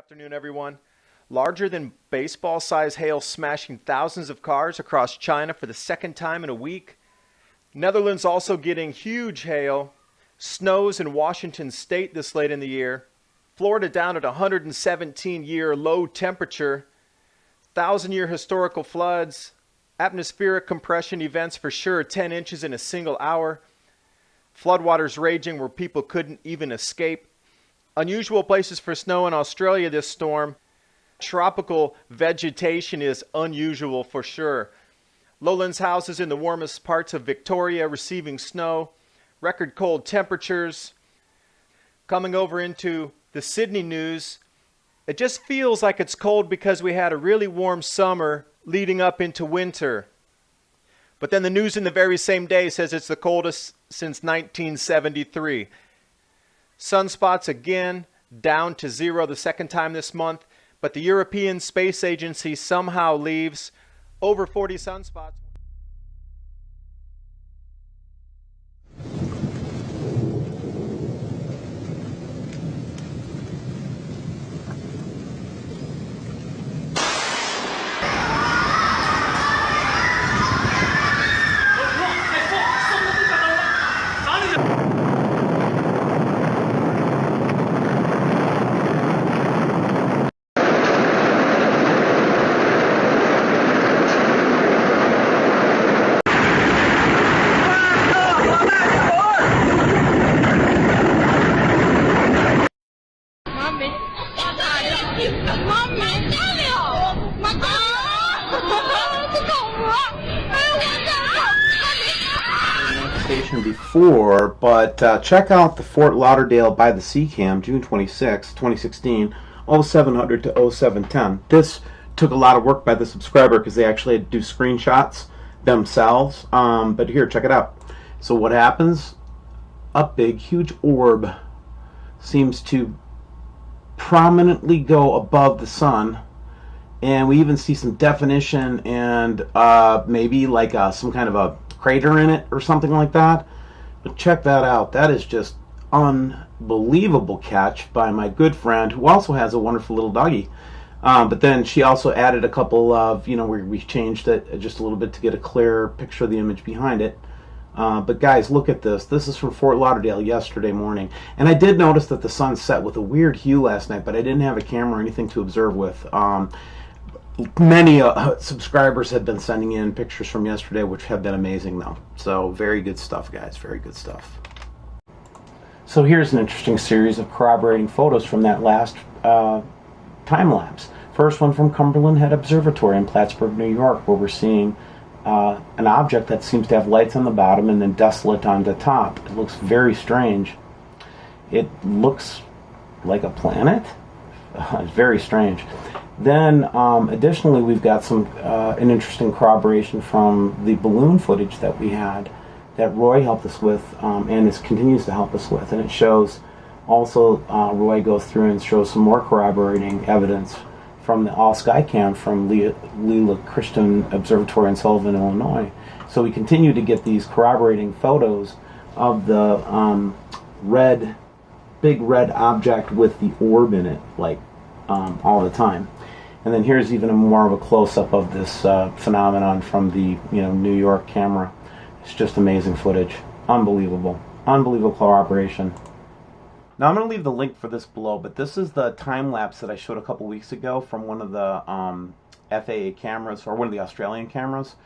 Afternoon, everyone. Larger than baseball-sized hail smashing thousands of cars across China for the second time in a week. Netherlands also getting huge hail. Snows in Washington state this late in the year. Florida down at 117-year low temperature. 1,000-year historical floods. Atmospheric compression events for sure, 10 inches in a single hour. Floodwaters raging where people couldn't even escape. Unusual places for snow in Australia this storm. Tropical vegetation is unusual for sure. Lowlands houses in the warmest parts of Victoria receiving snow. Record cold temperatures. Coming over into the Sydney news, it just feels like it's cold because we had a really warm summer leading up into winter. But then the news in the very same day says it's the coldest since 1973. Sunspots again down to 0 the second time this month, but the European Space Agency somehow leaves over 40 sunspots. Before, but check out the Fort Lauderdale by the Sea Cam, June 26, 2016, 0700 to 0710. This took a lot of work by the subscriber because they actually had to do screenshots themselves, but here, check it out. So what happens? A big, huge orb seems to prominently go above the sun, and we even see some definition and maybe like some kind of a crater in it or something like that. But check that out. That is just unbelievable catch by my good friend who also has a wonderful little doggy. But then she also added a couple of, where we changed it just a little bit to get a clearer picture of the image behind it. But guys, look at this. This is from Fort Lauderdale yesterday morning. And I did notice that the sun set with a weird hue last night, but I didn't have a camera or anything to observe with. Many subscribers had been sending in pictures from yesterday, which have been amazing, though. So very good stuff, guys. Very good stuff. So here's an interesting series of corroborating photos from that last time lapse. First one from Cumberland Head Observatory in Plattsburgh, New York, where we're seeing an object that seems to have lights on the bottom and then desolate on the top. It looks very strange. It looks like a planet. It's very strange. Then, additionally, we've got an interesting corroboration from the balloon footage that we had that Roy helped us with and continues to help us with. And it shows also, Roy goes through and shows some more corroborating evidence from the All Sky Cam from Leela Christian Observatory in Sullivan, Illinois. So we continue to get these corroborating photos of the big red object with the orb in it, like all the time. And then here's even more of a close-up of this phenomenon from the New York camera. It's just amazing footage. Unbelievable. Unbelievable corroboration. Now I'm going to leave the link for this below, but this is the time-lapse that I showed a couple weeks ago from one of the FAA cameras, or one of the Australian cameras.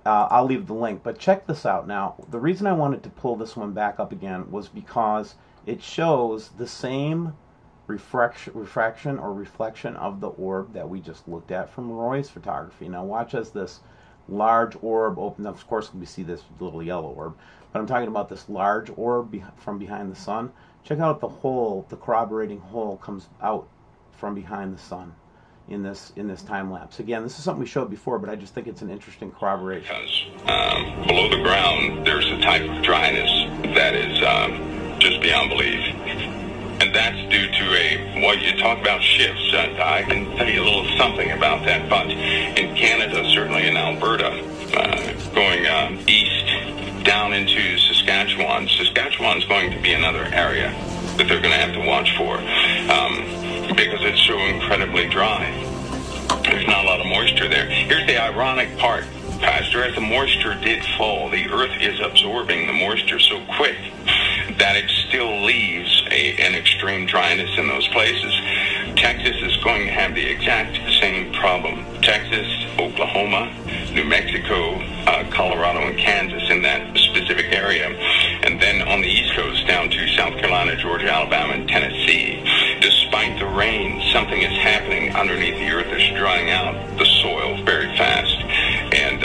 I'll leave the link, but check this out now. The reason I wanted to pull this one back up again was because it shows the same refraction or reflection of the orb that we just looked at from Roy's photography. Now watch as this large orb opens up. Of course we see this little yellow orb, but I'm talking about this large orb from behind the sun. Check out the hole, the corroborating hole comes out from behind the sun in this time lapse. Again, this is something we showed before, but I just think it's an interesting corroboration. Because below the ground there's a type of dryness that is just beyond belief. And that's due to what you talk about shifts. I can tell you a little something about that, but in Canada, certainly in Alberta, going east down into Saskatchewan, Saskatchewan's going to be another area that they're going to have to watch for. because it's so incredibly dry. There's not a lot of moisture there. Here's the ironic part, Pastor. As the moisture did fall, the earth is absorbing the moisture so quick that it still leaves an extreme dryness in those places. Texas is going to have the exact same problem. Texas, Oklahoma, New Mexico, Colorado, and Kansas in that specific area. And then on the East Coast down to South Carolina, Georgia, Alabama, and Tennessee. Despite the rain, something is happening underneath the earth. It's drying out the soil very fast. And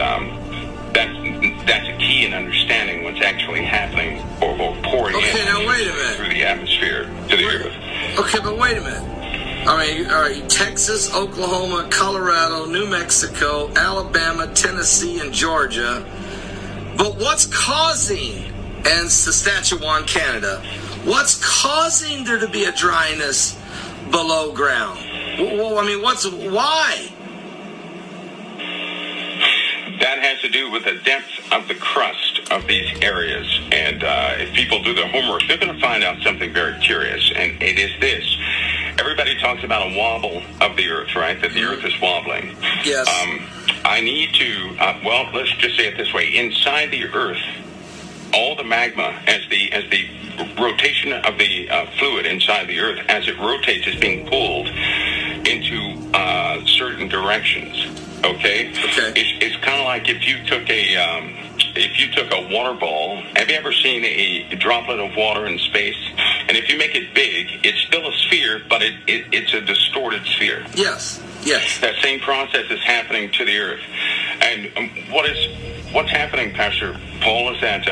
that's a key in understanding what's actually happening or pouring in now wait a minute. through the atmosphere to the earth. Okay, but wait a minute. All right, Texas, Oklahoma, Colorado, New Mexico, Alabama, Tennessee, and Georgia. But what's causing, and Saskatchewan, Canada, what's causing there to be a dryness below ground? Well, I mean, why? That has to do with the depth of the crust of these areas. And if people do their homework, they're going to find out something very curious. And it is this. Everybody talks about a wobble of the earth, right? That the earth is wobbling. Yes. I need to, let's just say it this way. Inside the earth, all the magma, as the rotation of the fluid inside the earth, as it rotates, is being pulled into certain directions. Okay. It's kind of like if you took a water ball. Have you ever seen a droplet of water in space? And if you make it big, it's still a sphere, but it's a distorted sphere. Yes. That same process is happening to the earth. And what's happening, Pastor Paul, is that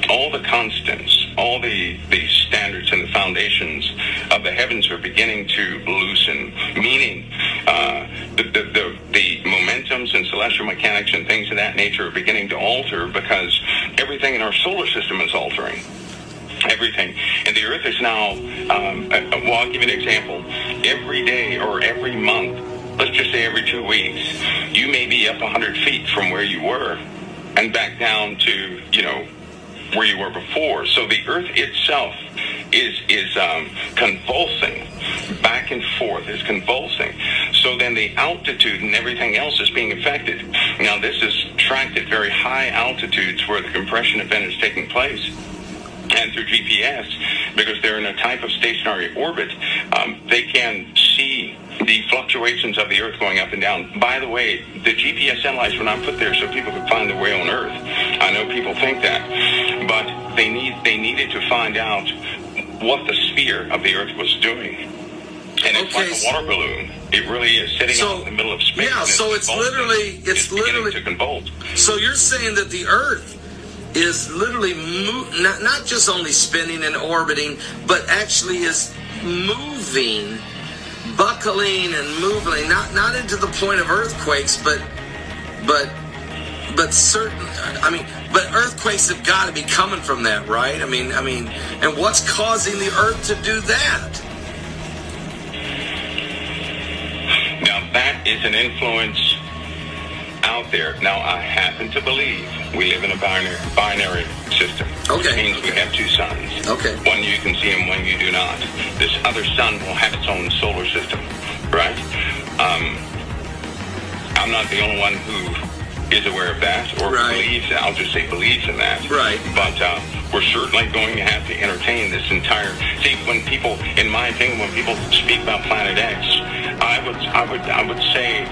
all the constants, all the standards and the foundations of the heavens are beginning to loosen, meaning the momentums and celestial mechanics and things of that nature are beginning to alter because everything in our solar system is altering. Everything. And the earth is now, I'll give you an example. Every day or every month, let's just say every 2 weeks, you may be up 100 feet from where you were and back down to, where you were before. So the earth itself is convulsing back and forth, is convulsing. So then the altitude and everything else is being affected. Now this is tracked at very high altitudes where the compression event is taking place. And through GPS, because they're in a type of stationary orbit, they can see the fluctuations of the earth going up and down. By the way, the GPS satellites were not put there so people could find their way on earth. I know people think that, but they needed to find out what the sphere of the earth was doing. And it's like a water balloon. It really is sitting out in the middle of space. Yeah, so it's literally to convulse. So you're saying that the earth is literally not just only spinning and orbiting, but actually is moving, buckling and moving, not into the point of earthquakes, but certain. But earthquakes have got to be coming from that, right? I mean, and what's causing the earth to do that? Now that is an influence out there. Now I happen to believe we live in a binary system. Okay. Which means we have two suns. Okay. One you can see and one you do not. This other sun will have its own solar system, right? I'm not the only one who is aware of that or believes, I'll just say believes in that. Right. But we're certainly going to have to entertain this entire, see, when people, in my opinion, when people speak about Planet X, I would say,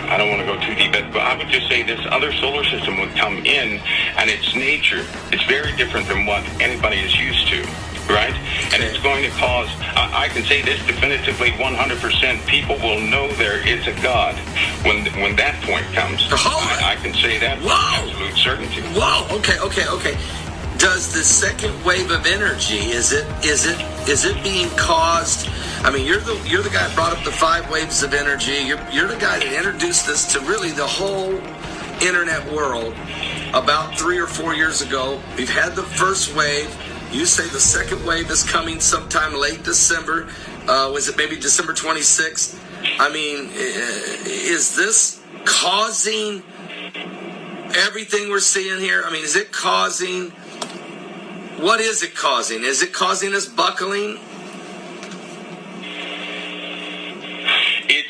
I don't want to go too deep, but I would just say this other solar system would come in, and its nature is very different than what anybody is used to, right? And it's going to cause, I can say this definitively, 100% people will know there is a God when that point comes. I can say that with absolute certainty. Wow. Okay. Does the second wave of energy, is it being caused? I mean, you're the guy that brought up the 5 waves of energy. You're the guy that introduced this to really the whole internet world about 3 or 4 years ago. We've had the first wave. You say the second wave is coming sometime late December. Was it maybe December 26th? I mean, is this causing everything we're seeing here? I mean, is it causing... What is it causing? Is it causing us buckling?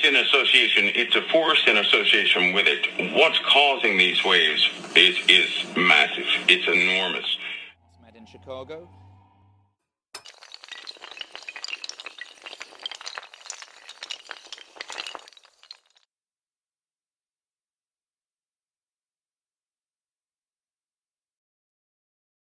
in association, it's a force in association with it. What's causing these waves is massive. It's enormous. Met in Chicago.